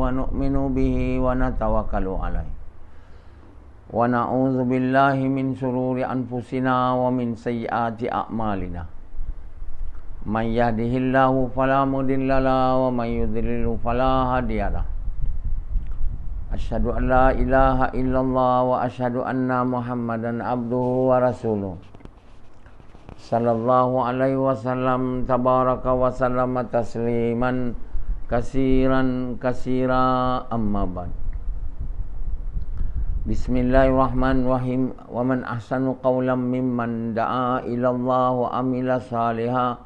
ونؤمن به ونتوكل عليه ونعوذ بالله من شرور أنفسنا ومن سيئات أعمالنا من يهده الله فلا مضل له ومن يضلل فلا هادي له أشهد أن لا إله إلا الله وأشهد أن محمدا عبده ورسوله صلى الله عليه وسلم تبارك وسلم تسليما كثيرا أما بعد Bismillahirrahmanirrahim. Wa man ahsanu qawlan mimman da'a ila Allah wa amila salihan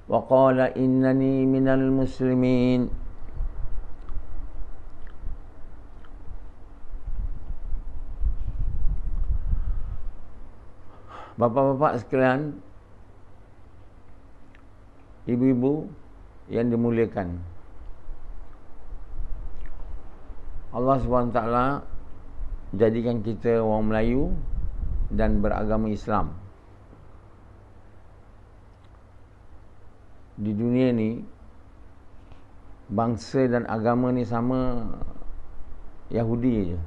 wa qala innani minal muslimin. Bapak-bapak sekalian, ibu-ibu yang dimuliakan Allah SWT jadikan kita orang Melayu dan beragama Islam. Di dunia ni bangsa dan agama ni sama, Yahudi je.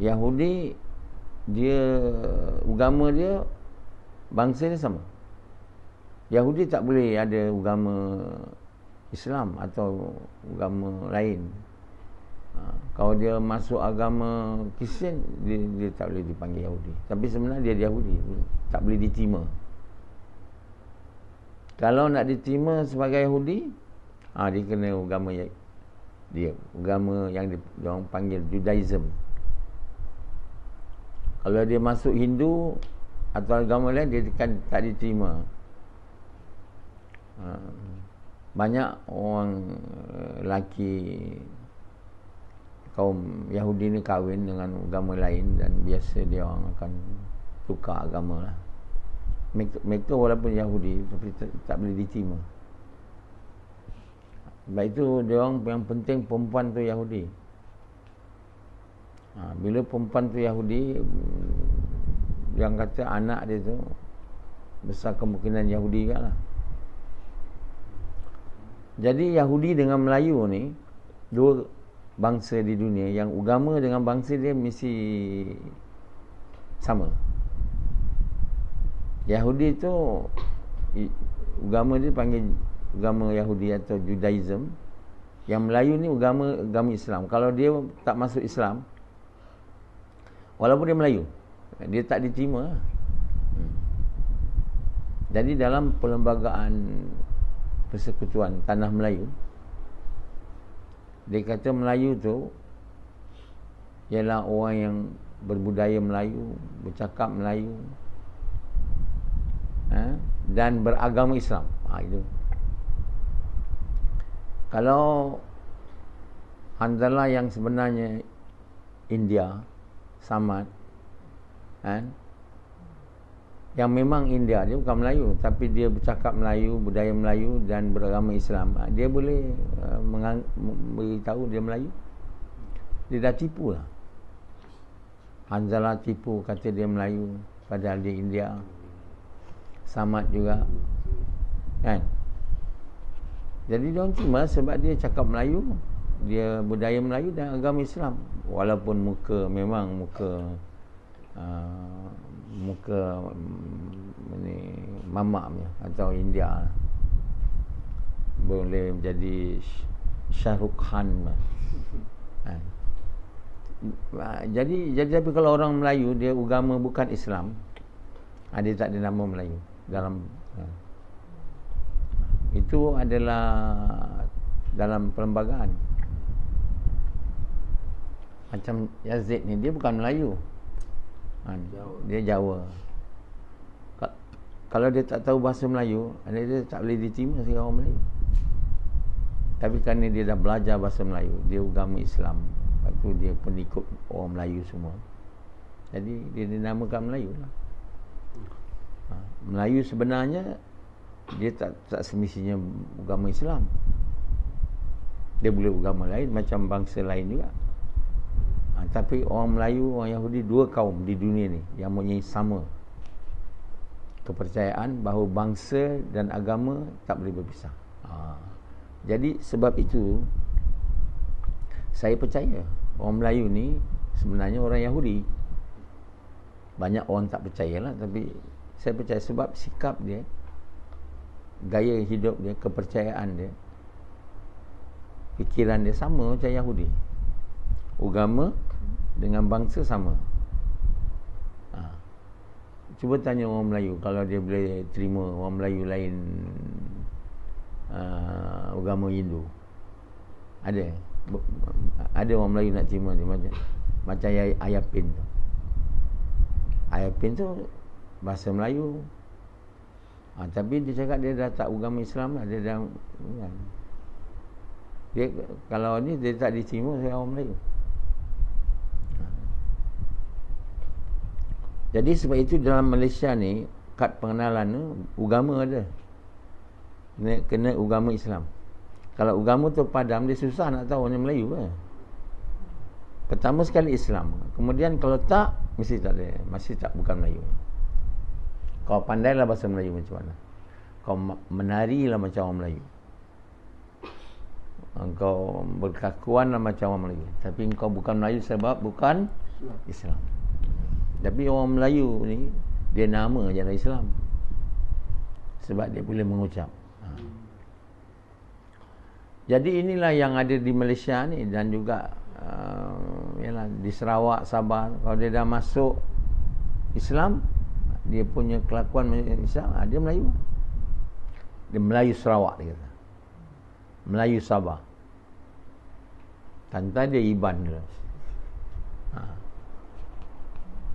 Yahudi dia agama dia, bangsa dia sama. Yahudi tak boleh ada agama Islam atau agama lain. Kalau dia masuk agama Kristian, dia tak boleh dipanggil Yahudi. Tapi sebenarnya dia Yahudi, tak boleh diterima. Kalau nak diterima sebagai Yahudi, dia kena agama dia, agama yang diorang panggil Judaism. Kalau dia masuk Hindu atau agama lain, dia kan tak diterima. Banyak orang lelaki kaum Yahudi ni kahwin dengan agama lain dan biasa dia orang akan tukar agama lah. Mereka walaupun Yahudi tapi tak boleh diterima. Sebab itu dia orang yang penting perempuan tu Yahudi. Bila perempuan tu Yahudi, yang kata anak dia tu besar kemungkinan Yahudi juga lah. Jadi Yahudi dengan Melayu ni dua bangsa di dunia yang agama dengan bangsa dia mesti sama. Yahudi tu agama dia panggil agama Yahudi atau Judaism. Yang Melayu ni agama Islam. Kalau dia tak masuk Islam, walaupun dia Melayu, dia tak diterima. Jadi dalam perlembagaan persekutuan Tanah Melayu, dia kata Melayu tu ialah orang yang berbudaya Melayu, bercakap Melayu, dan beragama Islam. Itu. Kalau Hanzalah yang sebenarnya India, Samad, yang memang India, dia bukan Melayu tapi dia bercakap Melayu, budaya Melayu dan beragama Islam, dia boleh beritahu dia Melayu. Dia dah tipu lah. Hanzalah tipu kata dia Melayu padahal dia India. Samad juga kan. Jadi dia orang terima sebab dia cakap Melayu, dia budaya Melayu dan agama Islam. Walaupun muka memang muka ni mamaknya atau India, boleh menjadi Shah Rukh Khan. Jadi tapi kalau orang Melayu dia agama bukan Islam, dia tak ada nama Melayu dalam itu adalah dalam perlembagaan. Macam Yazid ni, dia bukan Melayu, dia Jawa. Kalau dia tak tahu bahasa Melayu, dia tak boleh diterima sebagai orang Melayu. Tapi kerana dia dah belajar bahasa Melayu, dia agama Islam, lepas tu dia pengikut orang Melayu semua, jadi dia dinamakan Melayu lah. Melayu sebenarnya dia tak semestinya agama Islam. Dia boleh agama lain macam bangsa lain juga. Tapi orang Melayu, orang Yahudi, dua kaum di dunia ni yang mempunyai sama kepercayaan bahawa bangsa dan agama tak boleh berpisah. Jadi sebab itu Saya percaya orang Melayu ni sebenarnya orang Yahudi. Banyak orang tak percayalah, tapi saya percaya sebab sikap dia, gaya hidup dia, kepercayaan dia, fikiran dia sama macam Yahudi. Agama dengan bangsa sama. Cuba tanya orang Melayu kalau dia boleh terima orang Melayu lain agama Hindu. Ada orang Melayu nak terima dia macam Ayapin tu. Ayapin tu bahasa Melayu. Tapi dia cakap dia dah tak agama Islam lah. Dia dah dia kalau ni dia tak diterima oleh orang Melayu. Jadi sebab itu dalam Malaysia ni kad pengenalan tu agama ada. Kena agama Islam. Kalau agama tu padam, dia susah nak tahu orang Melayu ke. Pertama sekali Islam. Kemudian kalau tak, mesti tak ada. Masih tak bukan Melayu. Kau pandailah bahasa Melayu macam mana. Kau menarilah macam orang Melayu. Kau berkakuanlah macam orang Melayu. Tapi kau bukan Melayu sebab bukan Islam. Tapi orang Melayu ni, dia nama je lah Islam. Sebab dia boleh mengucap. Jadi inilah yang ada di Malaysia ni. Dan juga yalah, di Sarawak, Sabah. Kalau dia dah masuk Islam, dia punya kelakuan Islam, dia Melayu. Dia Melayu Sarawak, dia kata. Melayu Sabah. Tanta dia Iban dia.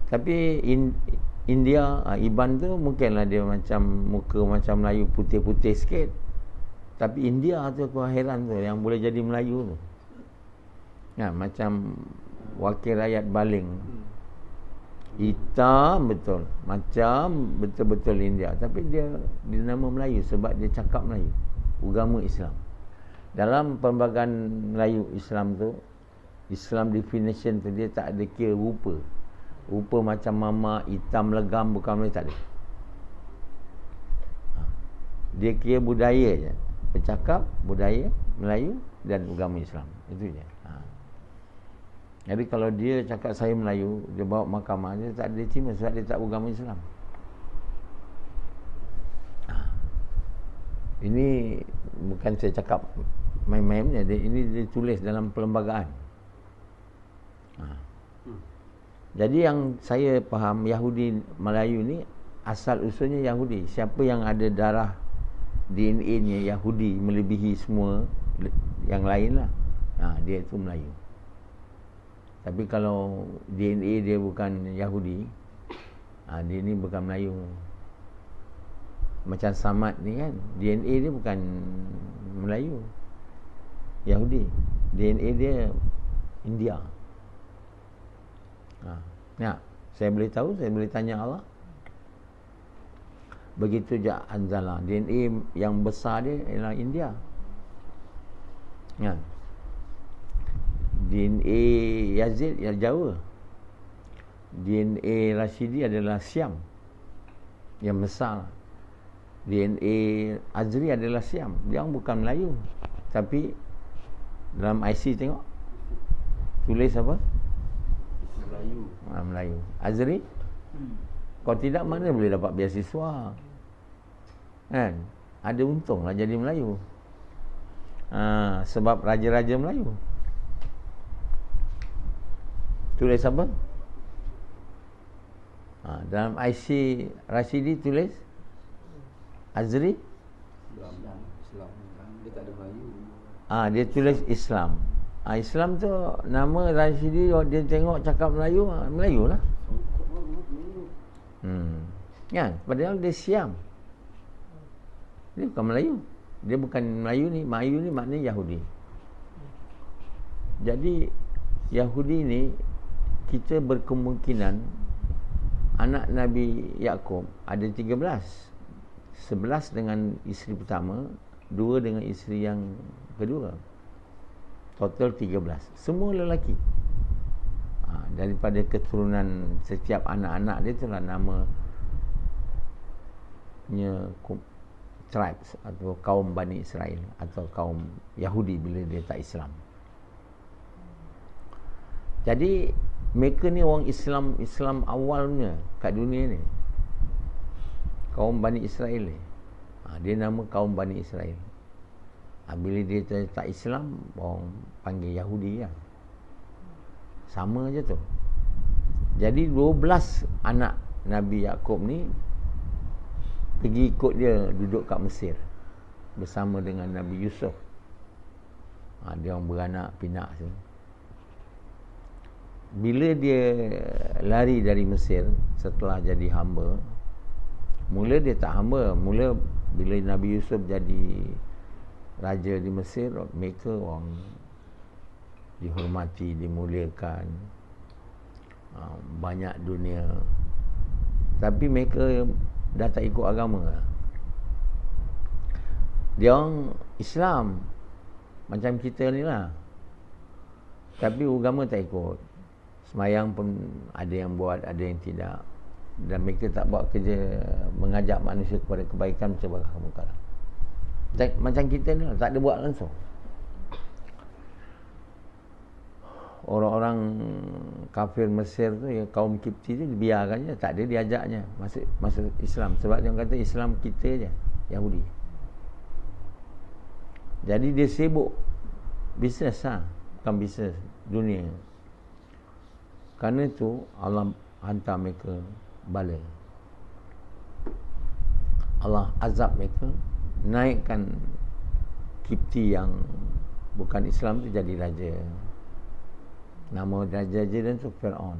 Tapi India, Iban tu mungkinlah dia macam muka macam Melayu, putih-putih sikit. Tapi India tu aku heran tu, yang boleh jadi Melayu tu. Macam wakil rakyat baling. Hitam betul, macam betul-betul India. Tapi dia nama Melayu sebab dia cakap Melayu, agama Islam. Dalam perlembagaan Melayu Islam tu, Islam definition tu, dia tak ada kira rupa. Rupa macam mama, hitam legam, bukan Melayu, tak ada. Dia kira budaya je. Bercakap, budaya Melayu dan agama Islam. Itu je. Jadi kalau dia cakap saya Melayu, dia bawa mahkamah, dia tak ada terima sebab dia tak agama Islam. Ini bukan saya cakap main-main je. Ini dia tulis dalam perlembagaan. Jadi yang saya faham, Yahudi Melayu ni asal usulnya Yahudi. Siapa yang ada darah DNA-nya Yahudi melebihi semua yang lain lah, dia itu Melayu. Tapi kalau DNA dia bukan Yahudi, dia ni bukan Melayu. Macam Samad ni kan, DNA dia bukan Melayu, Yahudi. DNA dia India. Saya boleh tahu, saya boleh tanya Allah. Begitu je Anzala, DNA yang besar dia ialah India. DNA Yazid ialah Jawa. DNA Rashidi adalah Siam, yang besar. DNA Azri adalah Siam, dia bukan Melayu. Tapi dalam IC tengok tulis apa? Melayu. Melayu. Azri? Kalau tidak, mana boleh dapat beasiswa? Kan? Ada untung lah jadi Melayu. Sebab raja-raja Melayu. Tulis apa? Dalam IC Rashidi tulis Azri? Islam. Dia tak ada Melayu. Dia tulis Islam. Islam tu nama Rashidi, dia tengok cakap Melayu, Melayu lah. Kan? Padahal dia Siam. Dia bukan Melayu. Dia bukan Melayu ni. Melayu ni maknanya Yahudi. Jadi Yahudi ni, kita berkemungkinan anak Nabi Yaakob ada 13. 11 dengan isteri pertama, 2 dengan isteri yang kedua. Total 13. Semua lelaki. Daripada keturunan setiap anak-anak dia, itulah namanya tribes atau kaum Bani Israel atau kaum Yahudi bila dia tak Islam. Jadi mereka ni orang Islam awalnya kat dunia ni, kaum Bani Israel ni. Dia nama kaum Bani Israel. Bila dia tak Islam, orang panggil Yahudi lah. Sama je tu. Jadi 12 anak Nabi Yaqub ni pergi ikut dia duduk kat Mesir bersama dengan Nabi Yusuf. Dia orang beranak pinak tu. Bila dia lari dari Mesir setelah jadi hamba, mula dia tak hamba. Mula bila Nabi Yusuf jadi raja di Mesir, mereka orang dihormati, dimuliakan, banyak dunia. Tapi mereka dah tak ikut agama. Dia orang Islam macam kita ni lah, tapi agama tak ikut. Semayang pun ada yang buat, ada yang tidak. Dan mereka tak buat kerja mengajak manusia kepada kebaikan macam kamu. Macam kita ni lah, tak ada buat langsung. Orang-orang kafir Mesir tu, ya, kaum Kipti tu biarkan je, tak ada diajaknya masuk Islam. Sebab dia kata Islam kita je, Yahudi. Jadi dia sibuk bisnes lah, bukan bisnes dunia. Kerana itu Allah hantar mereka bala. Allah azab mereka, naikkan Kipti yang bukan Islam tu jadi raja. Nama raja dia tu Fir'aun.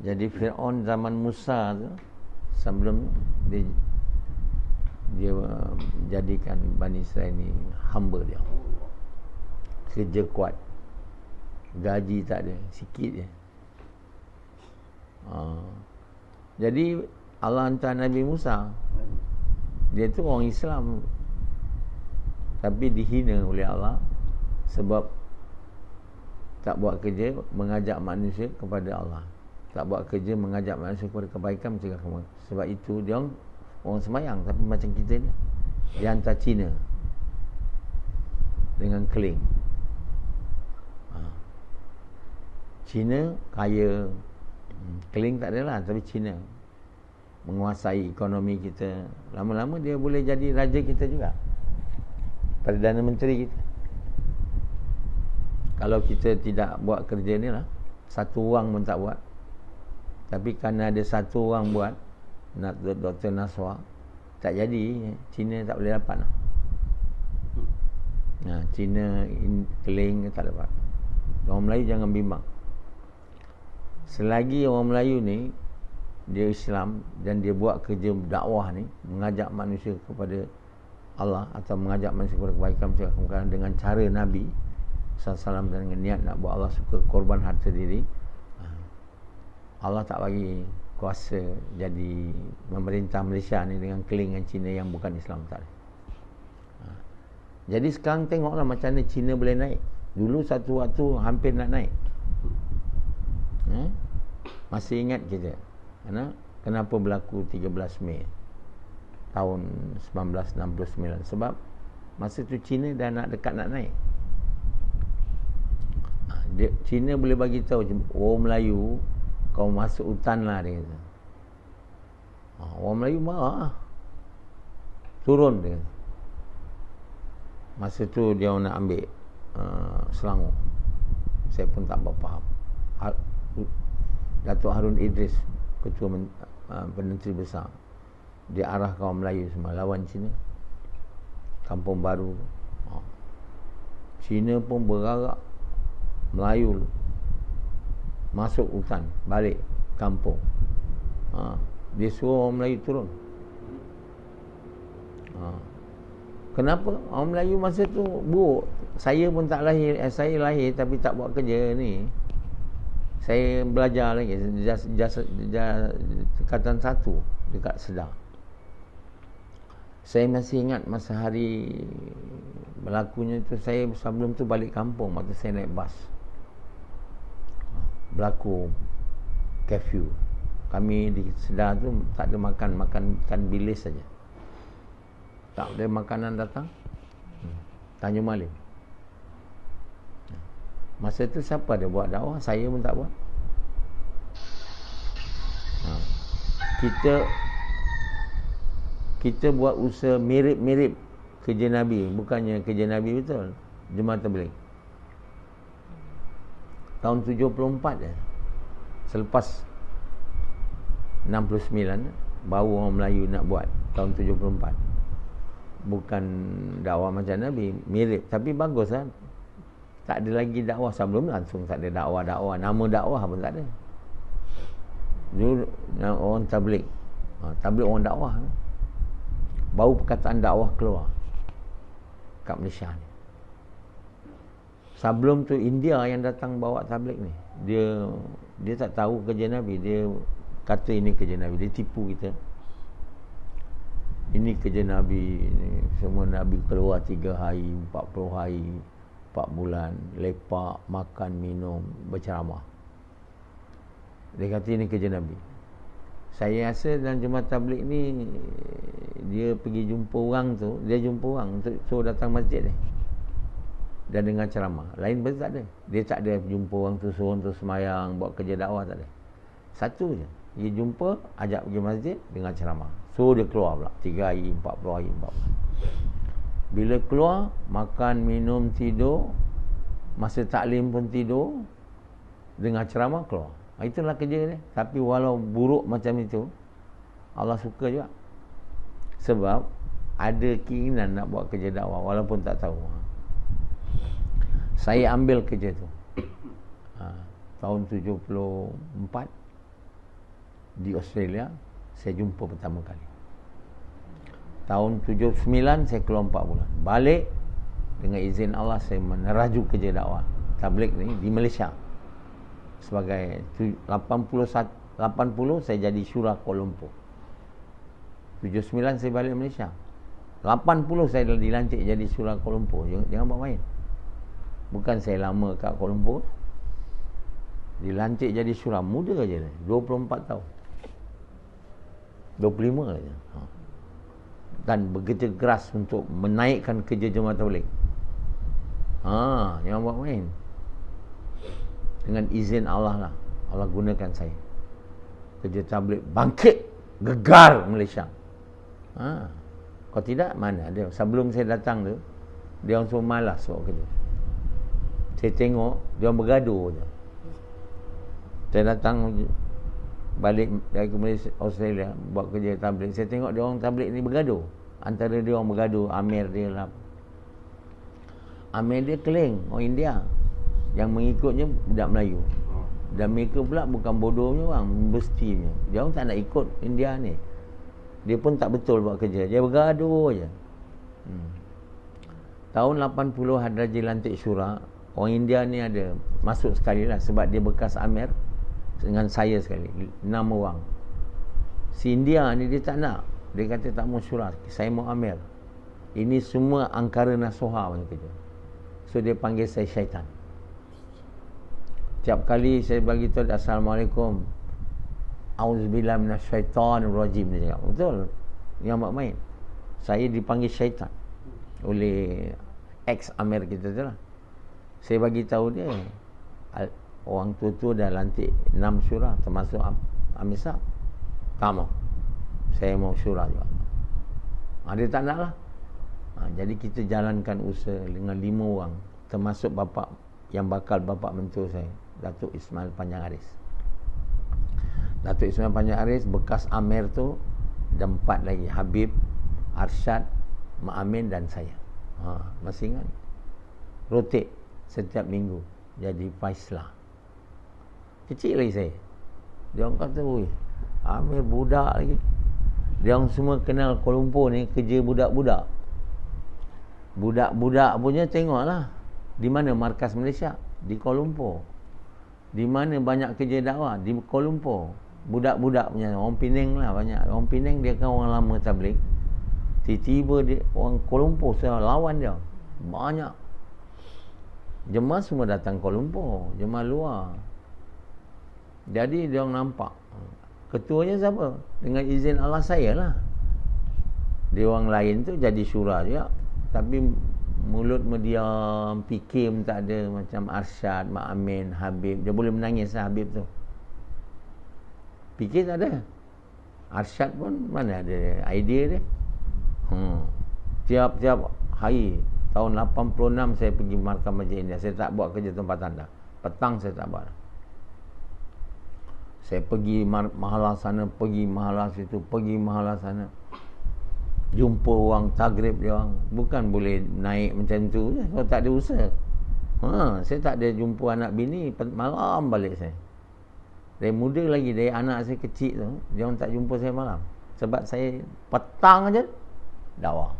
Jadi Fir'aun zaman Musa tu, sebelum dia jadikan Bani Israel ni hamba dia. Kerja kuat, gaji tak ada, sikit je. Jadi Allah hantar Nabi Musa. Dia tu orang Islam, tapi dihina oleh Allah sebab tak buat kerja mengajak manusia kepada Allah, tak buat kerja mengajak manusia kepada kebaikan mencegah kemungkaran. Sebab itu dia orang semayang, tapi macam kita ni, dia hantar Cina dengan keling. Cina kaya, keling tak adalah, tapi Cina menguasai ekonomi kita. Lama-lama dia boleh jadi raja kita juga, Perdana Menteri kita. Kalau kita tidak buat kerja ni lah, satu orang pun tak buat. Tapi kerana ada satu orang buat, Dr. Naswa, tak jadi. Cina tak boleh dapat lah. Cina keling tak dapat. Orang Melayu jangan bimbang. Selagi orang Melayu ni dia Islam dan dia buat kerja dakwah ni, mengajak manusia kepada Allah atau mengajak manusia kepada kebaikan mencegah kemungkaran dengan cara Nabi SAW dan dengan niat nak buat Allah suka, korban harta diri, Allah tak bagi kuasa jadi memerintah Malaysia ni dengan kelingan Cina yang bukan Islam, tak. Jadi sekarang tengoklah macam mana Cina boleh naik. Dulu satu waktu hampir nak naik. Masih ingat kita kenapa berlaku 13 Mei tahun 1969? Sebab masa tu Cina dah dekat nak naik. Cina boleh bagi tahu orang Melayu, kau masuk hutan lah, dia kata. Orang Melayu marah, turun dia. Masa tu dia nak ambil Selangor. Saya pun tak faham. Datuk Harun Idris, Ketua Menteri Besar, dia arah kaum Melayu semua lawan Cina. Kampung Baru, Cina pun berarak, Melayu masuk hutan, balik kampung. Dia suruh orang Melayu turun. Kenapa? Orang Melayu masa tu buruk. Saya pun tak lahir, saya lahir tapi tak buat kerja ni. Saya belajar lagi, tingkatan 1 dekat Sedar. Saya masih ingat masa hari berlakunya tu, saya sebelum tu balik kampung, waktu saya naik bas. Berlaku curfew. Kami di Sedar tu tak ada makan bilis saja. Tak ada makanan datang. Tanjung Malim. Masa tu siapa ada buat dakwah? Saya pun tak buat. Kita buat usaha mirip-mirip kerja Nabi. Bukannya kerja Nabi betul. Jemaah Tabligh tahun 74 je. Selepas 69 baru orang Melayu nak buat tahun 74. Bukan dakwah macam Nabi, mirip tapi bagus lah. Tak ada lagi dakwah sebelum langsung tak ada dakwah. Nama dakwah pun tak ada. Dulu orang tabligh. Tabligh orang dakwah. Baru perkataan dakwah keluar kat Malaysia ni. Sebelum tu India yang datang bawa tabligh ni. Dia tak tahu kerja Nabi. Dia kata ini kerja Nabi. Dia tipu kita. Ini kerja Nabi. Ini semua Nabi keluar 3 hari, 40 hari, 4 bulan, lepak, makan, minum, berceramah. Dia kata ini kerja Nabi. Saya rasa dalam jemaah tabligh ni, dia pergi jumpa orang tu, dia jumpa orang untuk suruh datang masjid ni dan dengar ceramah. Lain betul tak ada. Dia tak ada jumpa orang tu suruh untuk semayang, buat kerja dakwah, tak ada. Satu je, dia jumpa, ajak pergi masjid, dengar ceramah. So dia keluar pula 3 hari, 40 hari, 40. Bila keluar, makan, minum, tidur. Masa taklim pun tidur, dengar ceramah, keluar. Itulah kerja dia. Tapi walau buruk macam itu, Allah suka juga. Sebab ada keinginan nak buat kerja dakwah walaupun tak tahu. Saya ambil kerja tu tahun 74 di Australia. Saya jumpa pertama kali. Tahun 79 saya keluar 4 bulan. Balik dengan izin Allah, saya meneraju kerja dakwah tabligh ni di Malaysia. Sebagai 80 saya jadi syura Kuala Lumpur. 79 saya balik Malaysia. 80 saya dilantik jadi syura Kuala Lumpur. Jangan buat main. Bukan saya lama kat Kuala Lumpur. Dilantik jadi syura, muda je, 24 tahun. 25 je. Dan bekerja keras untuk menaikkan kerja jemaah tabligh. Jangan buat main. Dengan izin Allah lah, Allah gunakan saya. Kerja tabligh bangkit, gegar Malaysia. Kalau tidak, mana ada. Sebelum saya datang tu, dia orang semua malas buat kerja. Saya tengok dia orang bergaduh je. Saya datang balik dari Malaysia, Australia, buat kerja tabligh. Saya tengok dia orang tabligh ni bergaduh. Antara dia orang bergaduh, Amir dia lah. Amir dia keling, orang India. Yang mengikutnya budak Melayu. Dan mereka pula bukan bodohnya orang, mestinya. Dia orang tak nak ikut India ni. Dia pun tak betul buat kerja. Dia bergaduh je. Tahun 80 Hadraji lantik syura. Orang India ni ada masuk sekali lah. Sebab dia bekas Amir dengan saya sekali. 6 orang. Si India ni dia tak nak. Dia kata tak mau syura. Saya mau Amir. Ini semua angkara nasuha punya kerja. So dia panggil saya syaitan. Tiap kali saya bagi tahu Assalamualaikum, Auzubillah minasyaitanir rajim, dia cakap. Betul. Yang buat main. Saya dipanggil syaitan oleh ex-Amir kita tu lah. Saya bagi tahu dia, orang tu dah lantik 6 syura termasuk Amir Sah. Kamu, saya mau syura juga. Dia tak nak lah. Jadi kita jalankan usaha dengan 5 orang, termasuk bapa yang bakal bapa mentua saya, Datuk Ismail Panjang Aris. Datuk Ismail Panjang Aris bekas Amir tu, dan 4 lagi, Habib, Arsyad, Mak Amin dan saya. Masih ingat? Rotate setiap minggu jadi Faislah. Kecil lagi saya. Dia orang kata, "Oi, Amir budak lagi." Dia orang semua kenal Kuala Lumpur ni kerja budak-budak. Budak-budak punya tengoklah. Di mana markas Malaysia? Di Kuala Lumpur. Di mana banyak kerja dakwah? Di Kuala Lumpur. Budak-budak punya, orang Penang lah banyak. Orang Penang dia kan orang lama tabligh. Tiba-tiba dia, orang Kuala Lumpur saya lawan dia. Banyak. Jemaah semua datang Kuala Lumpur, jemaah luar. Jadi dia orang nampak. Ketuanya siapa? Dengan izin Allah saya lah. Dia orang lain tu jadi syura juga. Tapi mulut diam, fikir pun tak ada. Macam Arsyad, Mak Amin, Habib. Dia boleh menangis lah Habib tu. Fikir tak ada. Arsyad pun mana ada idea dia. Tiap-tiap hari tahun 86 saya pergi markah Masjid India. Saya tak buat kerja tempatan dah. Petang saya tak buat. Saya pergi mahala sana, pergi mahala situ, pergi mahala sana. Jumpa orang tagrib dia orang. Bukan boleh naik macam tu je kalau tak ada usaha. Saya tak ada jumpa anak bini, malam balik saya. Dari muda lagi, dari anak saya kecil tu, dia orang tak jumpa saya malam. Sebab saya petang aja dakwah.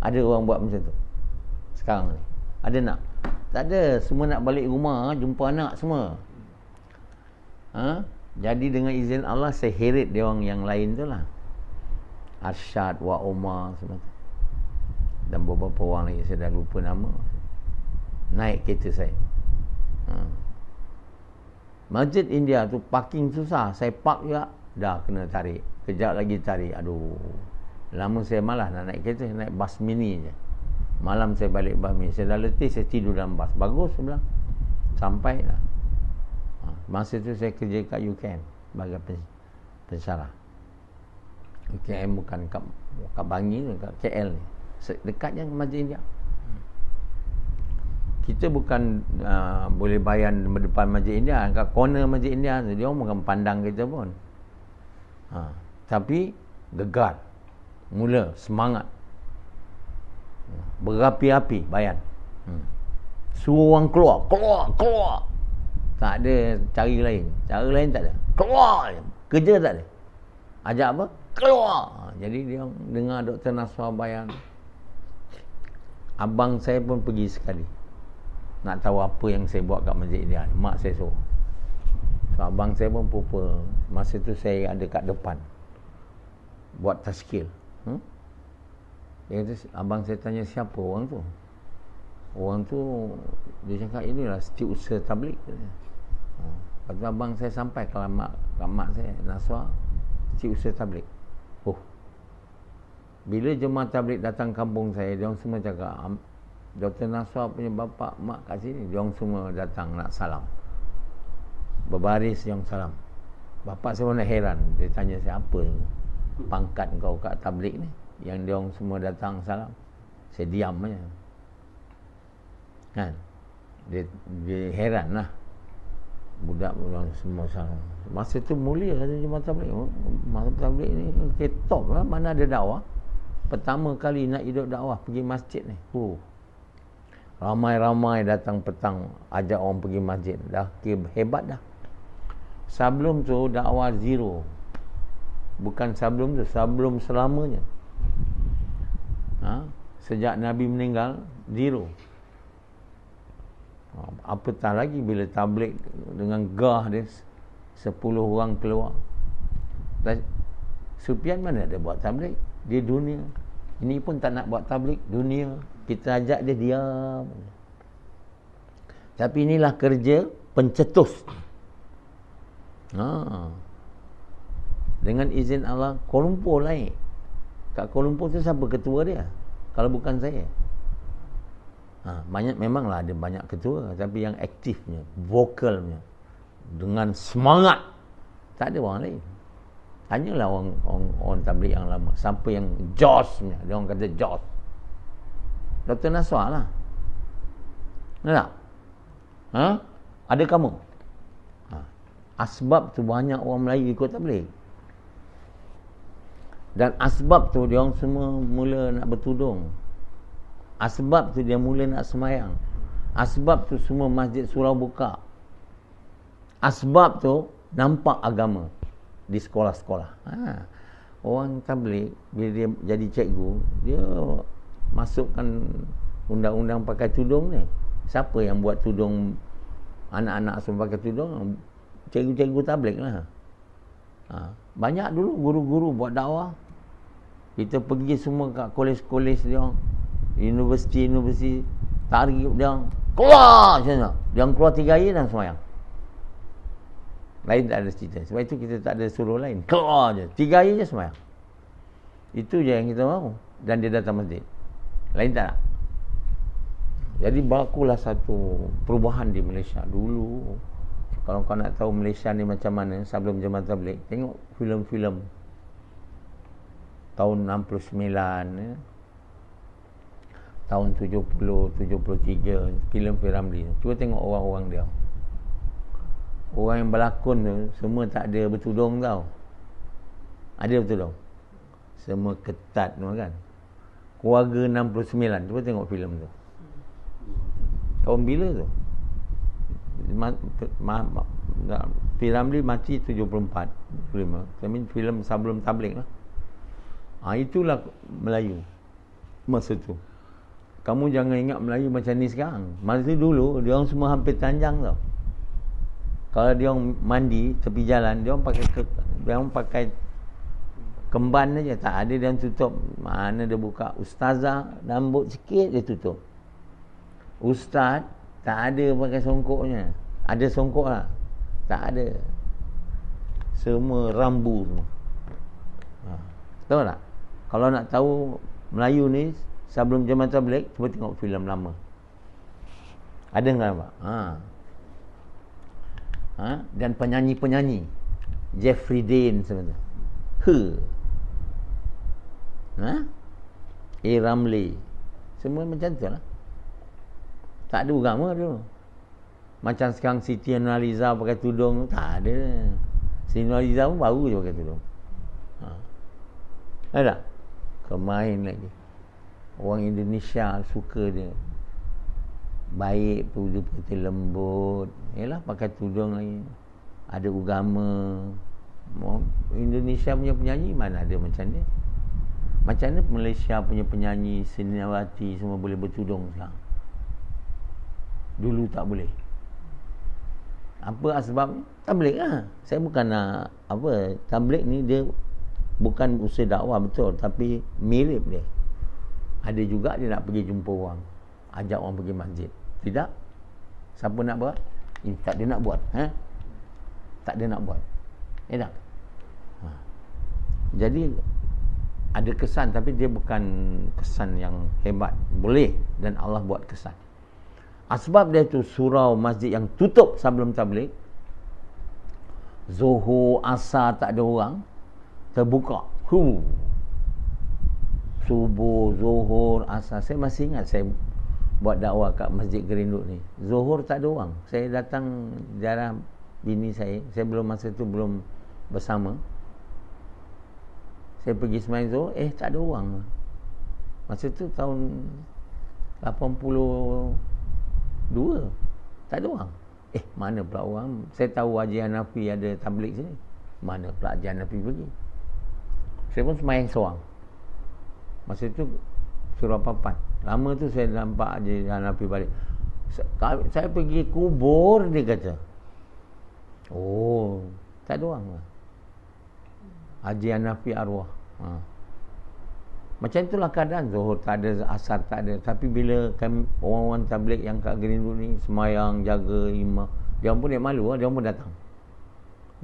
Ada orang buat macam tu sekarang ni? Ada nak? Tak ada. Semua nak balik rumah, jumpa anak semua. Jadi dengan izin Allah, saya heret dia orang yang lain tu lah. Arsyad, Wak Omar semua tu. Dan beberapa orang lagi, saya dah lupa nama. Naik kereta saya. Masjid India tu parking susah. Saya park juga, dah kena tarik. Kejap lagi tarik. Aduh, lama saya malas nak naik kereta. Naik bas mini je. Malam saya balik bas mini. Saya dah letih, saya tidur dalam bas. Bagus saya bilang. Sampai dah. Masa tu saya kerja kat UKM sebagai pensyarah. UKM bukan kat Bangi, kat KL ni. Dekat je Masjid India. Kita bukan boleh bayar depan Masjid India. Kat corner Masjid India tu, dia orang bukan pandang kita pun. Tapi gegar. Mula semangat. Berapi-api bayan. Suruh orang keluar. Tak ada cari lain. Cara lain tak ada. Keluar je. Kerja tak ada. Ajak apa? Keluar. Jadi dia dengar Dr. Naswar bayan. Abang saya pun pergi sekali. Nak tahu apa yang saya buat kat masjid dia. Mak saya suruh. So abang saya pun pupa. Masa tu saya ada kat depan. Buat tazkir. Dia kata, abang saya tanya siapa orang tu. Orang tu dia cakap inilah setiausaha tabligh. Lepas tu abang saya sampai ke mak saya, Naswar, setiausaha tabligh. Bila jemaah tabligh datang kampung saya, dia orang semua cakap Dr. Naswar punya bapa mak kat sini. Dia orang semua datang nak salam. Berbaris yang salam. Bapa saya pun nak heran. Dia tanya saya, apa pangkat kau kat tabligh ni, yang dia orang semua datang salam? Saya diam aja. Kan? Dia heran lah. Budak-budak semua salam. Masa tu mulia jemaah tabligh. Masa tabligh ni top lah. Mana ada dakwah. Pertama kali nak hidup dakwah pergi masjid ni. Ramai-ramai datang petang ajak orang pergi masjid. Dah hebat dah. Sebelum tu dakwah zero. Bukan sebelum tu, sebelum selamanya. Sejak Nabi meninggal, zero. Apatah lagi bila tabligh dengan gah dia 10 orang keluar. Sufyan mana ada buat tabligh? Dia dunia. Ini pun tak nak buat tabligh, dunia. Kita ajak dia diam. Tapi inilah kerja pencetus. Dengan izin Allah, Kuala Lumpur naik. Kat Kuala Lumpur tu siapa ketua dia? Kalau bukan saya. Memanglah ada banyak ketua, tapi yang aktifnya, vokalnya, dengan semangat, tak ada orang lain. Tanyalah orang tabligh yang lama, siapa yang josnya. Dia orang kata jos. Dr. Naswar lah. Tak? Ada kamu? Asbab tu banyak orang Melayu ikut tabligh. Dan asbab tu dia orang semua mula nak bertudung. Asbab tu dia mula nak semayang. Asbab tu semua masjid surau buka. Asbab tu nampak agama di sekolah-sekolah. Orang tabligh bila dia jadi cikgu, dia masukkan undang-undang pakai tudung ni. Siapa yang buat tudung anak-anak semua pakai tudung? Cikgu-cikgu tabligh lah. Banyak dulu guru-guru buat dakwah. Kita pergi semua kat kolej-kolej dia orang, universiti-universiti, tarik dia orang keluar macam mana. Dia orang keluar 3 hari dan semayang. Lain tak ada cerita. Sebab itu kita tak ada suruh lain. Keluar je 3 hari je semayang. Itu je yang kita mahu. Dan dia datang masjid. Lain tak? Jadi berlakulah satu perubahan di Malaysia. Dulu kalau kau nak tahu Malaysia ni macam mana sebelum Jemaah Tabligh, tengok filem-filem tahun 69 ya. Tahun 70, 73, filem P.Ramlee. Cuba tengok orang-orang dia. Orang yang berlakon tu semua tak ada bertudung tau. Ada bertudung. Semua ketat tu kan. Keluarga 69. Cuba tengok filem tu. Tahun bila tu? P.Ramlee mati 74 Tapi filem sebelum tabligh lah. Itulah Melayu masa tu. Kamu jangan ingat Melayu macam ni sekarang. Masa dulu dia orang semua hampir telanjang tau. Kalau dia orang mandi tepi jalan, dia orang pakai kemban aja, tak ada dia orang tutup. Mana dia buka ustazah rambut sikit dia tutup. Ustaz tak ada pakai songkoknya. Ada songkok lah, tak ada. Semua rambu semua. Tahu tak? Kalau nak tahu Melayu ni sebelum Jemaah Tabligh, cuba tengok filem lama. Ada enggak nampak? Dan penyanyi-penyanyi Jeffrey Dean sebenarnya. Ramlee. Semua macam tu lah. Tak ada agama tu. Macam sekarang Siti Nurhaliza pakai tudung, tak ada. Siti Nurhaliza pun baru je pakai tudung. Ada? Kemain lagi. Orang Indonesia suka dia. Baik, putih lembut. Yalah, pakai tudung lagi. Ada agama. Indonesia punya penyanyi mana ada macam dia. Macam mana Malaysia punya penyanyi seniawati semua boleh bertudung sekarang? Dulu tak boleh. Apa sebab? Tabligh lah. Saya bukan nak tabligh ni dia bukan usaha dakwah betul, tapi mirip dia. Ada juga dia nak pergi jumpa orang, ajak orang pergi masjid. Tidak. Siapa nak buat? Tak dia nak buat. Tak dia nak buat. Tak. Jadi ada kesan, tapi dia bukan kesan yang hebat. Boleh, dan Allah buat kesan. Sebab dia tu surau masjid yang tutup sebelum tabligh. Zuhur, asar tak ada orang, terbuka. Subuh, zuhur, asar. Saya masih ingat saya buat dakwah kat Masjid Gerinduk ni. Zuhur tak ada orang. Saya datang ziarah bini saya. Saya masa tu belum bersama. Saya pergi sembahyang zuhur, tak ada orang. Masa tu tahun 82. Tak ada orang. Mana pula orang? Saya tahu Haji Hanafi ada tabligh sini. Mana pula Haji Hanafi pergi? Saya pun sembahyang seorang. Masa tu Surah Papan. Lama tu saya nampak Haji Hanafi balik. Saya pergi kubur, dia kata. Tak ada orang lah. Haji Hanafi arwah. Macam itulah keadaan. Zuhur tak ada, asar tak ada. Tapi bila orang-orang tabligh yang kat Gerinduk ni sembahyang, jaga imam, dia pun dia malu lah, dia pun datang.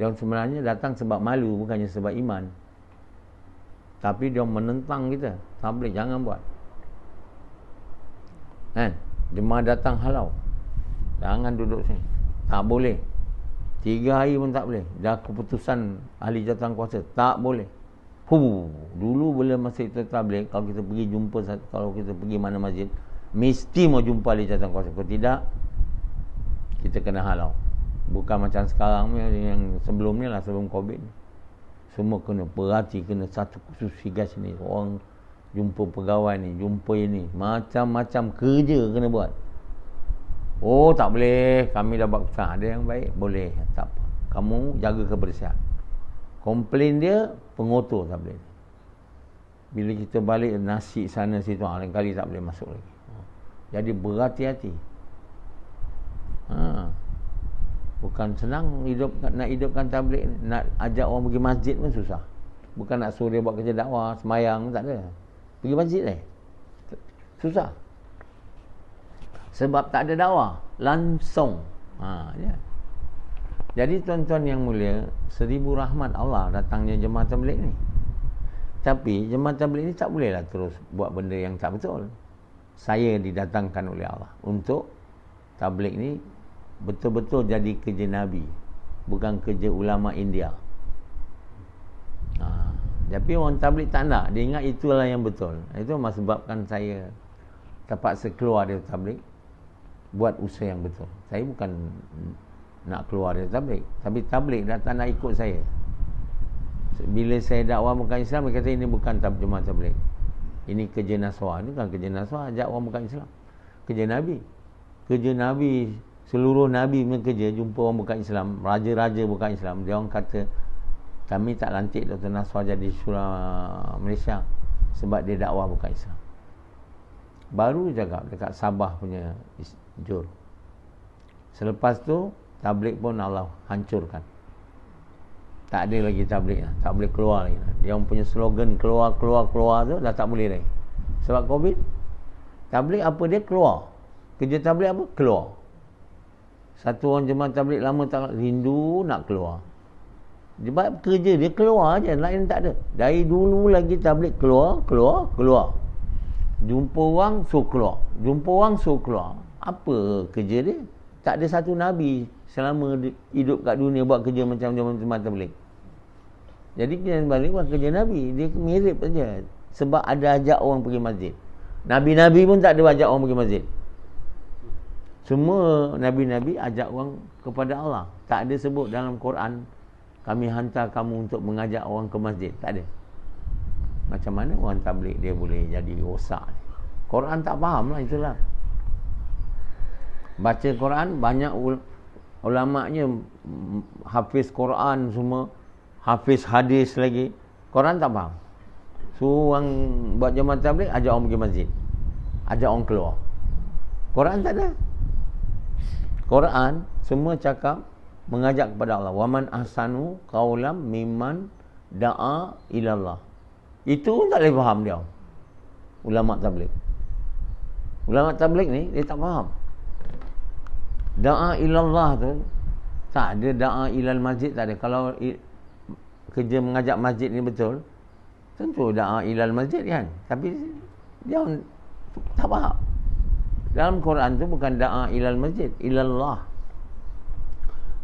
Dia sebenarnya datang sebab malu, bukannya sebab iman. Tapi dia menentang kita. Tabligh jangan buat. Jemaah datang halau. Jangan duduk sini. Tak boleh. 3 hari pun tak boleh. Dah keputusan ahli jawatan kuasa, tak boleh. Dulu bila masa itu tabligh, kalau kita pergi jumpa, kalau kita pergi mana masjid, mesti mau jumpa ahli jawatan kuasa. Kalau tidak, kita kena halau. Bukan macam sekarang yang sebelum ni lah, sebelum Covid. Semua kena perhati, kena satu khusus tugas ni. Orang jumpa pegawai ni, jumpa ini, macam-macam kerja kena buat. Tak boleh, kami dah buat keputusan. Ada yang baik, boleh, tak apa. Kamu jaga kebersihan. Komplain dia, pengotor tak boleh. Bila kita balik nasi sana situ, lain kali tak boleh masuk lagi. Jadi berhati-hati. Bukan senang nak hidupkan tabligh ni. Nak ajak orang pergi masjid pun susah. Bukan nak suruh dia buat kerja dakwah, semayang, tak ada. Pergi masjid susah. Sebab tak ada dakwah, langsung. Ya. Jadi tuan-tuan yang mulia, 1000 rahmat Allah datangnya Jemaah Tabligh ni. Tapi Jemaah Tabligh ni tak bolehlah terus buat benda yang tak betul. saya didatangkan oleh Allah untuk tabligh ni betul-betul jadi kerja Nabi, bukan kerja ulama India. Tapi orang tabligh tak nak, dia ingat itulah yang betul. Itu sebabkan saya terpaksa keluar dari tabligh, buat usaha yang betul. Saya bukan nak keluar dari tabligh, tapi tabligh dah tak nak ikut saya. Bila saya dakwah bukan Islam, dia kata ini bukan jemaah tabligh, ini kerja Nasrah. Ini kan kerja Nasrah, ajak orang bukan Islam. Kerja Nabi, kerja Nabi, seluruh Nabi punya kerja jumpa orang bukan Islam, raja-raja bukan Islam. Dia orang kata kami tak lantik Dr. Nasrah jadi Syura Malaysia sebab dia dakwah bukan Islam. Baru cakap dekat Sabah punya jur. Selepas tu tabligh pun Allah hancurkan. Tak ada lagi tabligh, tak boleh keluar lagi. Dia orang punya slogan keluar tu dah tak boleh lagi. Sebab Covid, tabligh apa dia keluar. Kerja tabligh apa? Keluar. Satu orang jemaah tabligh lama tak rindu nak keluar. Sebab kerja dia keluar je, lain tak ada. Dari dulu lagi tabligh keluar. Jumpa orang suruh keluar. Jumpa orang suruh keluar. Apa kerja dia? Tak ada satu Nabi selama hidup kat dunia buat kerja macam jemaah tabligh. Jadi kerja balik buat kerja Nabi. Dia mirip saja. Sebab ada ajak orang pergi masjid. Nabi-Nabi pun tak ada ajak orang pergi masjid. Semua Nabi-Nabi ajak orang kepada Allah. Tak ada sebut dalam Quran kami hantar kamu untuk mengajak orang ke masjid. Tak ada. Macam mana orang tabligh dia boleh jadi rosak? Quran tak faham lah, itulah. Baca Quran, banyak ulama'nya hafiz Quran semua, hafiz hadis lagi. Quran tak faham. So orang buat jemaah tabligh, ajak orang pergi masjid, ajak orang keluar. Quran tak ada. Quran semua cakap mengajak kepada Allah. Waman ahsanu qaulam mimman da'a ilallah. Itu pun tak boleh faham dia. Ulama tabligh. Ulama tabligh ni dia tak faham. Da'a ilallah tu tak ada, da'a ilal masjid tak ada. Kalau kerja mengajak masjid ni betul, tentu da'a ilal masjid kan. Tapi dia tak faham. Dalam Quran tu bukan da'a ilal masjid, ilallah.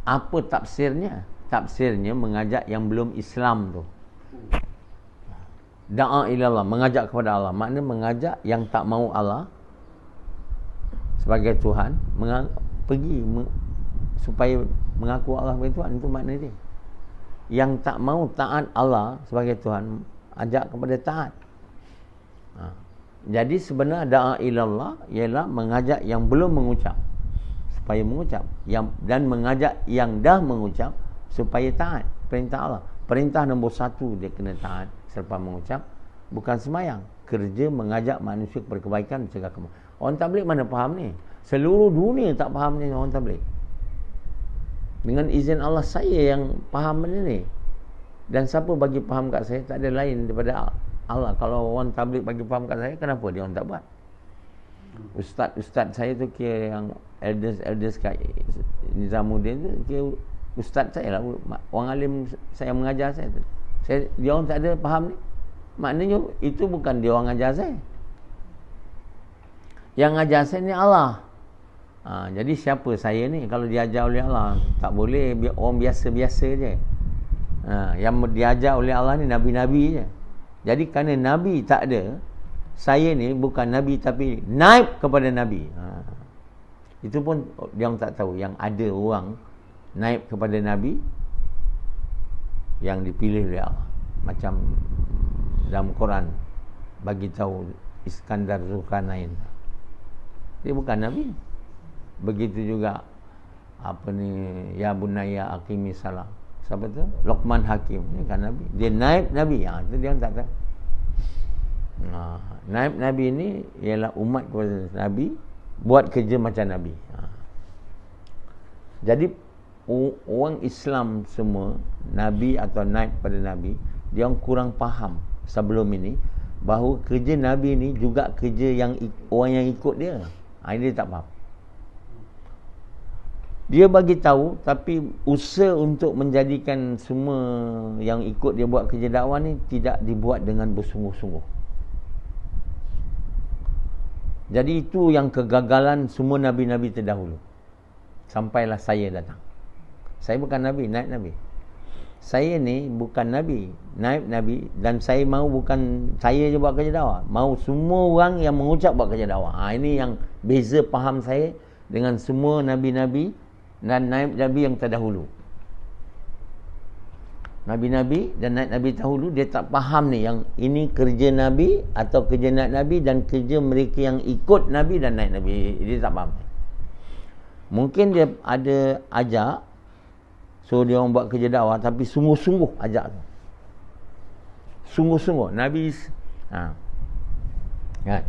Apa tafsirnya? Tafsirnya mengajak yang belum Islam tu. Da'a ilallah, mengajak kepada Allah. Maknanya mengajak yang tak mahu Allah sebagai Tuhan, supaya mengaku Allah sebagai Tuhan. Itu makna dia. Yang tak mahu taat Allah sebagai Tuhan, ajak kepada taat. Jadi sebenarnya da'a ilallah ialah mengajak yang belum mengucap supaya mengucap, dan mengajak yang dah mengucap supaya taat perintah Allah. Perintah nombor 1 dia kena taat selepas mengucap, bukan sembahyang. Kerja mengajak manusia kepada kebaikan, mencegah kemungkaran. Orang tabligh mana faham ni? Seluruh dunia tak faham ni orang tabligh. Dengan izin Allah saya yang faham benda ni. Dan siapa bagi faham kat saya? Tak ada lain daripada Allah. Kalau orang tabligh bagi faham kat saya, kenapa dia orang tak buat? Ustaz saya tu kira yang elders kat Nizamuddin tu kira ustaz saya lah. Orang alim saya mengajar saya tu. Dia orang tak ada faham ni. Maknanya itu bukan dia orang ajar saya. Yang ajar saya ni Allah. Jadi siapa saya ni kalau diajar oleh Allah? Tak boleh orang biasa-biasa je. Yang diajar oleh Allah ni Nabi-Nabi je. Jadi kerana Nabi tak ada, saya ni bukan Nabi tapi naib kepada Nabi. Itu pun dia orang tak tahu. Yang ada orang naib kepada Nabi yang dipilih oleh Allah. Macam dalam Quran bagi tahu Iskandar Zulkarnain. Dia bukan Nabi. Begitu juga ya bunayya aqimi salah. Siapa tu? Luqman Hakim. Dia kan Nabi. Dia naib Nabi. Itu dia orang tak tahu. Naib Nabi ni ialah umat kepada Nabi, buat kerja macam Nabi. Jadi orang Islam semua, Nabi atau naib pada Nabi, dia orang kurang faham sebelum ini bahawa kerja Nabi ni juga kerja yang orang yang ikut dia. Dia tak faham. Dia bagi tahu, tapi usaha untuk menjadikan semua yang ikut dia buat kerja dakwah ni tidak dibuat dengan bersungguh-sungguh. Jadi itu yang kegagalan semua Nabi-Nabi terdahulu. Sampailah saya datang. Saya bukan Nabi, naib Nabi. Saya ni bukan Nabi, naib Nabi. Dan saya mahu bukan saya je buat kerja dakwah. Mahu semua orang yang mengucap buat kerja dakwah. Ini yang beza faham saya dengan semua Nabi-Nabi dan naib Nabi yang terdahulu. Nabi-Nabi dan naib Nabi terdahulu, dia tak faham ni yang ini kerja Nabi atau kerja naib Nabi dan kerja mereka yang ikut Nabi dan naib Nabi. Dia tak faham. Mungkin dia ada ajak, so dia orang buat kerja dakwah, tapi sungguh-sungguh ajak tu. Sungguh-sungguh. Nabi kan?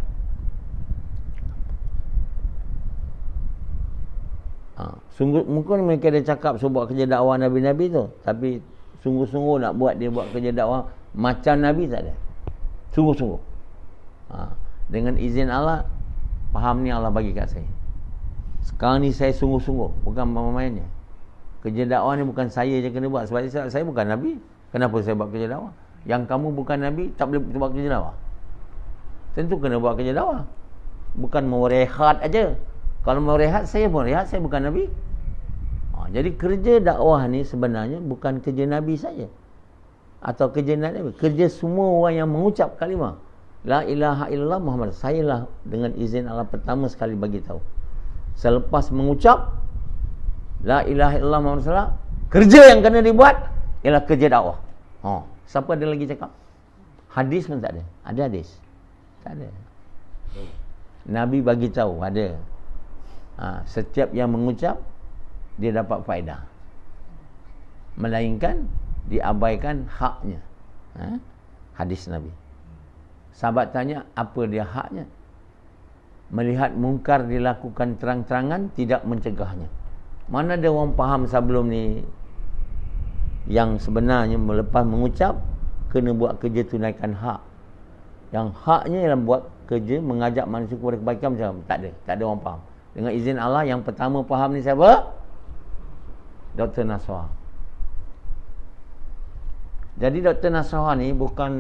Sungguh, mungkin mereka ada cakap so buat kerja dakwah Nabi-Nabi tu, tapi sungguh-sungguh nak buat dia buat kerja dakwah macam Nabi tak ada. Sungguh-sungguh. Dengan izin Allah, faham ni Allah bagi kat saya. Sekarang ni saya sungguh-sungguh, bukan main-mainnya. Kerja dakwah ni bukan saya je kena buat. Sebab saya bukan Nabi. Kenapa saya buat kerja dakwah? Yang kamu bukan Nabi, tak boleh buat kerja dakwah. Tentu kena buat kerja dakwah. Bukan mau rehat aja. Kalau mau rehat, saya pun rehat. Saya bukan Nabi. Jadi kerja dakwah ni sebenarnya bukan kerja Nabi saja. Atau kerja Nabi. Kerja semua orang yang mengucap kalimah La ilaha illallah Muhammad. Saya lah dengan izin Allah pertama sekali bagi tahu. Selepas mengucap La ilaha illallah Muhammad SAW, kerja yang kena dibuat ialah kerja dakwah. Siapa ada lagi cakap? Hadis pun tak ada. Ada hadis? Tak ada. Nabi bagi tahu ada. Setiap yang mengucap dia dapat faedah, melainkan diabaikan haknya. Hadis Nabi. Sahabat tanya, apa dia haknya? Melihat mungkar dilakukan terang-terangan, tidak mencegahnya. Mana ada orang faham sebelum ni yang sebenarnya melepas mengucap kena buat kerja tunaikan hak. Yang haknya ialah buat kerja mengajak manusia kepada kebaikan macam tak ada. Tak ada orang faham. Dengan izin Allah, yang pertama faham ni siapa? Dr. Naswar. Jadi Dr. Naswar ni bukan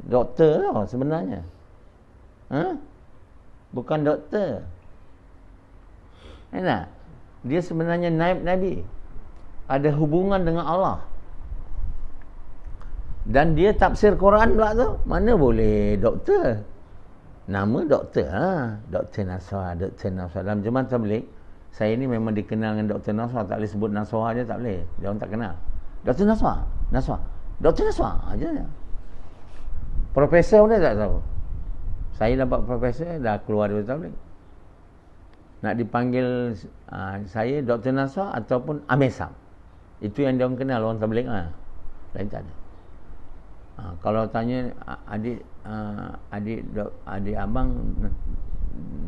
doktor tau sebenarnya. Bukan doktor. Enak. Dia sebenarnya naib Nabi. Ada hubungan dengan Allah. Dan dia tafsir Quran pula tu. Mana boleh doktor? Nama doktor. Dr. Naswar. Dr. Naswar. Dalam Jemaah Tabligh, saya ni memang dikenal dengan Dr. Naswar. Tak boleh sebut Naswar je, tak boleh. Dia orang tak kenal. Dr. Naswar. Naswar. Dr. Naswar aja. Profesor pun dia tak tahu. Saya dapat profesor, dah keluar dari Tabligh. Nak dipanggil saya Dr. Naswar ataupun Amir Sam. Itu yang dia orang kenal, orang Tabligh lah. Lain tak ada. Kalau tanya adik abang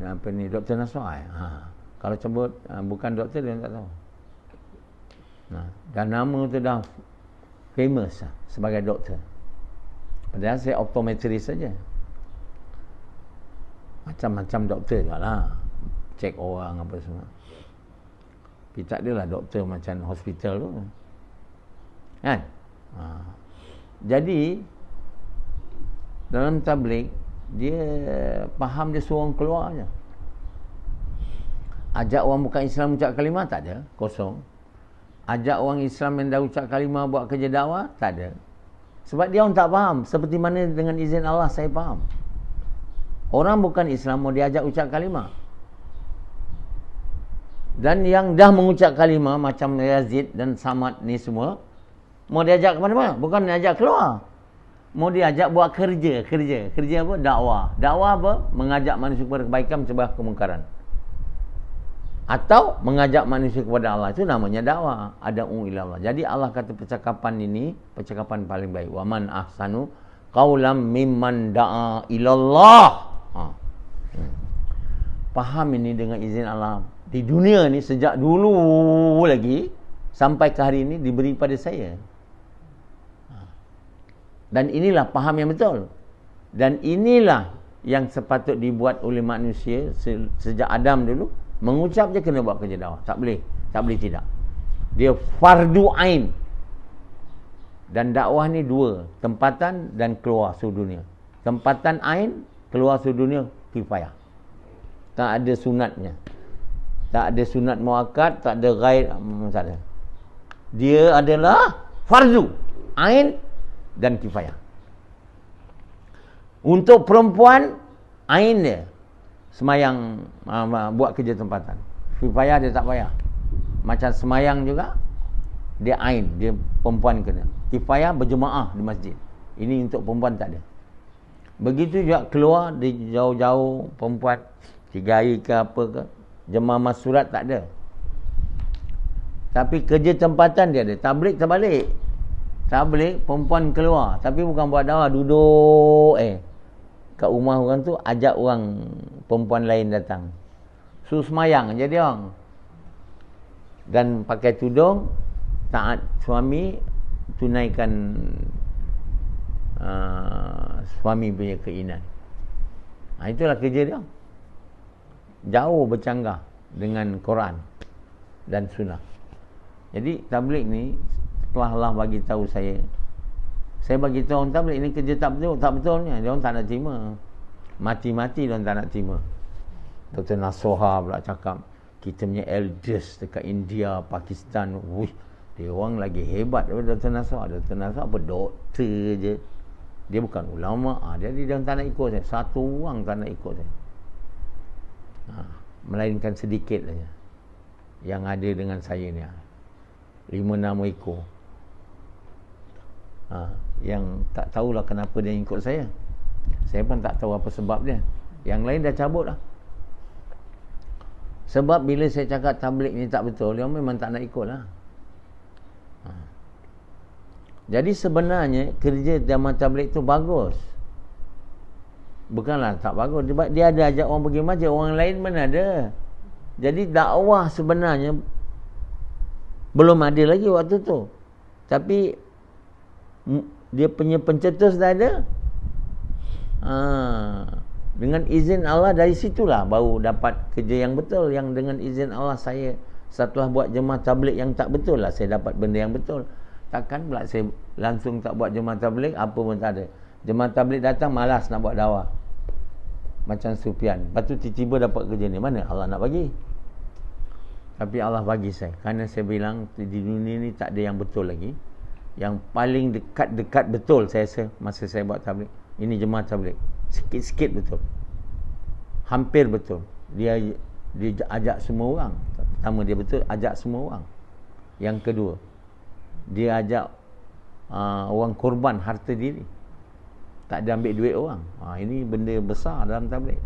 apa ni, Dr. Naswar, kalau sebut bukan doktor, dia tak tahu. Dan nama tu dah famous sebagai doktor. Padahal saya optometris saja. Macam-macam doktor juga lah, cek orang apa semua. Tapi tak adalah doktor macam hospital tu kan. Jadi dalam tabligh, dia faham dia suruh orang keluar je. Ajak orang bukan Islam ucap kalimah, tak ada, kosong. Ajak orang Islam yang dah ucap kalimah buat kerja dakwah, tak ada. Sebab dia orang tak faham. Seperti mana dengan izin Allah saya faham. Orang bukan Islam mau diajak ucap kalimah. Dan yang dah mengucap kalimah macam Yazid dan Samad ni semua, mau diajak ke mana-mana? Bukan diajak keluar. Mau diajak buat kerja. Kerja apa? Dakwah. Dakwah apa? Mengajak manusia kepada kebaikan, mencegah kemungkaran. Atau mengajak manusia kepada Allah. Itu namanya dakwah. Ad'u ila Allah. Jadi Allah kata percakapan ini, percakapan paling baik. Wa man ahsanu qawlam mimman da'a ilallah. Faham ini dengan izin Allah. Di dunia ni sejak dulu lagi sampai ke hari ini diberi pada saya. Dan inilah faham yang betul. Dan inilah yang sepatut dibuat oleh manusia sejak Adam dulu. Mengucap je kena buat kerja dakwah. Tak boleh tidak. Dia fardu ain. Dan dakwah ni dua, tempatan dan keluar seluruh dunia. Tempatan ain, keluar seluruh dunia kifayah. Tak ada sunatnya. Tak ada sunat muakkad, tak ada ghaib, tak ada. Dia adalah fardu, ain dan kifayah. Untuk perempuan, ain dia semayang, buat kerja tempatan. Kifayah dia tak payah. Macam semayang juga, dia ain, dia perempuan kena. Kifayah berjemaah di masjid. Ini untuk perempuan tak ada. Begitu juga keluar di jauh-jauh perempuan 3 hari ke apa ke, jemaah masurat tak ada. Tapi kerja tempatan dia ada. Tabligh terbalik. Tabligh perempuan keluar, tapi bukan buat dakwah, duduk kat rumah orang tu, ajak orang perempuan lain datang. Suruh semayang jadi orang. Dan pakai tudung, taat suami, tunaikan suami punya keinginan. Itulah kerja dia. Jauh bercanggah dengan Quran dan sunnah. Jadi tabligh ni, setelah Allah bagi tahu saya bagi tahu orang tabligh ni kerja tak betulnya. Dia orang tak nak terima. Mati-mati dia orang tak nak terima. Dr. Nasoha pula cakap, kita punya elders dekat India, Pakistan, dia orang lagi hebat daripada Dr. Nasoha. Dr. Nasoha apa, doktor je. Dia bukan ulama. Jadi dia orang tak nak ikut saya. Satu orang tak nak ikut saya. Melainkan sedikit saja yang ada dengan saya ni, 5-6 ekor. Yang tak tahulah kenapa dia ikut saya. Saya pun tak tahu apa sebab dia. Yang lain dah cabut lah. Sebab bila saya cakap tabligh ni tak betul, dia memang tak nak ikut lah. Jadi sebenarnya kerja jamaah tabligh tu bagus. Bukanlah tak bagus. Dia ada ajak orang pergi masjid, orang lain mana ada. Jadi dakwah sebenarnya belum ada lagi waktu tu. Tapi dia punya pencetus dah ada. Dengan izin Allah, dari situlah baru dapat kerja yang betul. Yang dengan izin Allah saya, setelah buat jemaah tabligh yang tak betul lah, saya dapat benda yang betul. Takkan pula saya langsung tak buat jemaah tabligh, apa pun tak ada. Jemaah tabligh datang malas nak buat dakwah, macam Sufyan. Lepas tu tiba-tiba dapat kerja ni. Mana Allah nak bagi? Tapi Allah bagi saya. Kerana saya bilang di dunia ni tak ada yang betul lagi. Yang paling dekat-dekat betul saya rasa masa saya buat tabligh, ini jemaah tabligh. Sikit-sikit betul, hampir betul. Dia ajak semua orang. Pertama, dia betul ajak semua orang. Yang kedua, dia ajak orang korban harta diri, tak ada ambil duit orang. Ini benda besar dalam tabligh.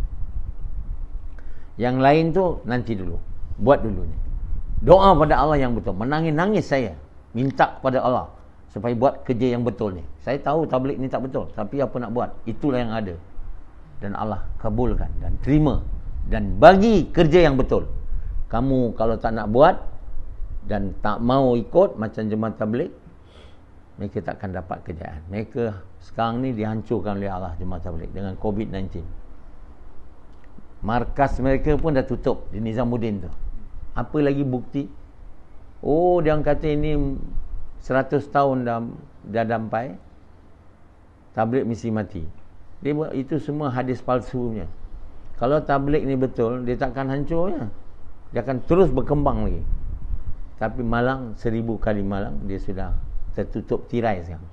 Yang lain tu nanti dulu, buat dulu ni. Doa pada Allah yang betul. Menangis-nangis saya minta pada Allah supaya buat kerja yang betul ni. Saya tahu tabligh ni tak betul, tapi apa nak buat, itulah yang ada. Dan Allah kabulkan dan terima dan bagi kerja yang betul. Kamu kalau tak nak buat dan tak mau ikut macam jemaah tabligh, mereka tak akan dapat kerjaan. Mereka sekarang ni dihancurkan oleh Allah, jemaah tabligh, dengan COVID-19. Markas mereka pun dah tutup di Nizamuddin tu. Apa lagi bukti? Dia orang kata ini 100 tahun dah sampai, tabligh mesti mati. Dia buat itu semua hadis palsunya. Kalau tabligh ni betul, dia takkan hancurnya. Dia akan terus berkembang lagi. Tapi Malang, 1000 kali Malang, dia sudah tertutup tirai sekarang.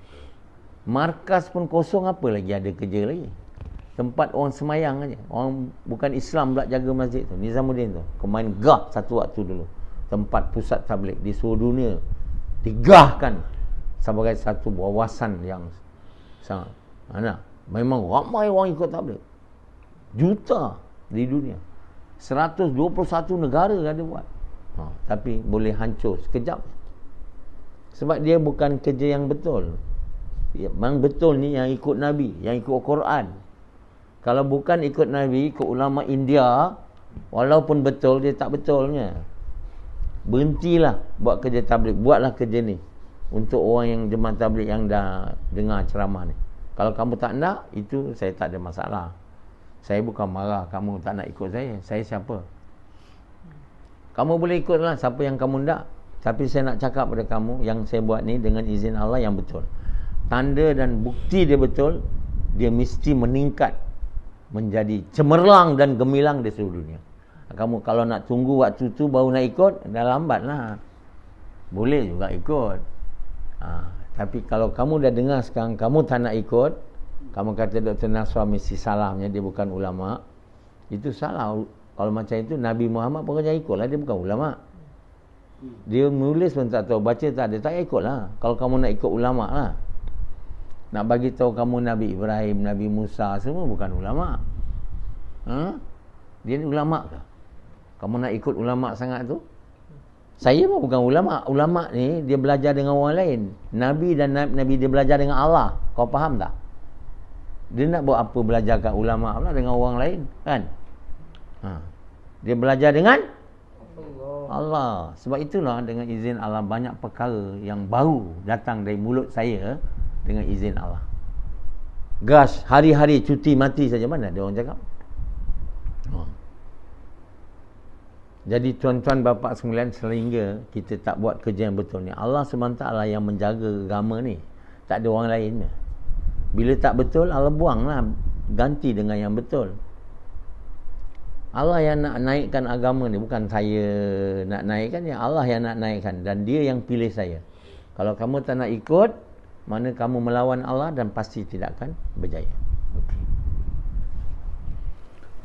Markas pun kosong, apa lagi ada kerja lagi? Tempat orang semayang aja. Orang bukan Islam pula jaga masjid tu, Nizamuddin tu. Kemain gah satu waktu dulu. Tempat pusat tabligh di seluruh dunia digahkan sebagai satu wawasan yang sangat memang ramai orang ikut tabligh. Juta di dunia. 121 negara ada buat. Tapi boleh hancur sekejap. Sebab dia bukan kerja yang betul. Memang betul ni yang ikut Nabi, yang ikut Quran. Kalau bukan ikut Nabi, ikut ulama India, walaupun betul, dia tak betulnya. Berhentilah buat kerja tabligh. Buatlah kerja ni untuk orang yang jemaah tabligh yang dah dengar ceramah ni. Kalau kamu tak nak, itu saya tak ada masalah. Saya bukan marah kamu tak nak ikut saya. Saya siapa? Kamu boleh ikutlah siapa yang kamu nak. Tapi saya nak cakap pada kamu, yang saya buat ni dengan izin Allah yang betul. Tanda dan bukti dia betul, dia mesti meningkat menjadi cemerlang dan gemilang di seluruh dunia. Kamu kalau nak tunggu waktu tu baru nak ikut, dah lambat lah. Boleh juga ikut. Tapi kalau kamu dah dengar sekarang kamu tak nak ikut, kamu kata Dr. Nasrah mesti salahnya, dia bukan ulama, itu salah. Kalau macam itu Nabi Muhammad pun jangan ikutlah, dia bukan ulama. Dia menulis pun tak tahu, baca tak ada, tak ikutlah. Kalau kamu nak ikut ulama lah, nak bagi tahu kamu Nabi Ibrahim, Nabi Musa semua bukan ulama. Dia ni ulama ke? Kamu nak ikut ulama sangat tu? Saya pun bukan ulama. Ulama ni dia belajar dengan orang lain. Nabi dan Nabi dia belajar dengan Allah. Kau faham tak? Dia nak buat apa belajar kat ulama pula dengan orang lain, kan? Dia belajar dengan Allah. Sebab itulah dengan izin Allah banyak perkara yang baru datang dari mulut saya dengan izin Allah. Gas hari-hari cuti mati saja, mana ada orang cakap? Jadi tuan-tuan bapa sekalian, sehingga kita tak buat kerja yang betul ni, Allah SWT yang menjaga agama ni, tak ada orang lain. Bila tak betul, Allah buanglah, ganti dengan yang betul. Allah yang nak naikkan agama ni, bukan saya nak naikkan, ya Allah yang nak naikkan, dan dia yang pilih saya. Kalau kamu tak nak ikut, mana kamu melawan Allah dan pasti tidak akan berjaya.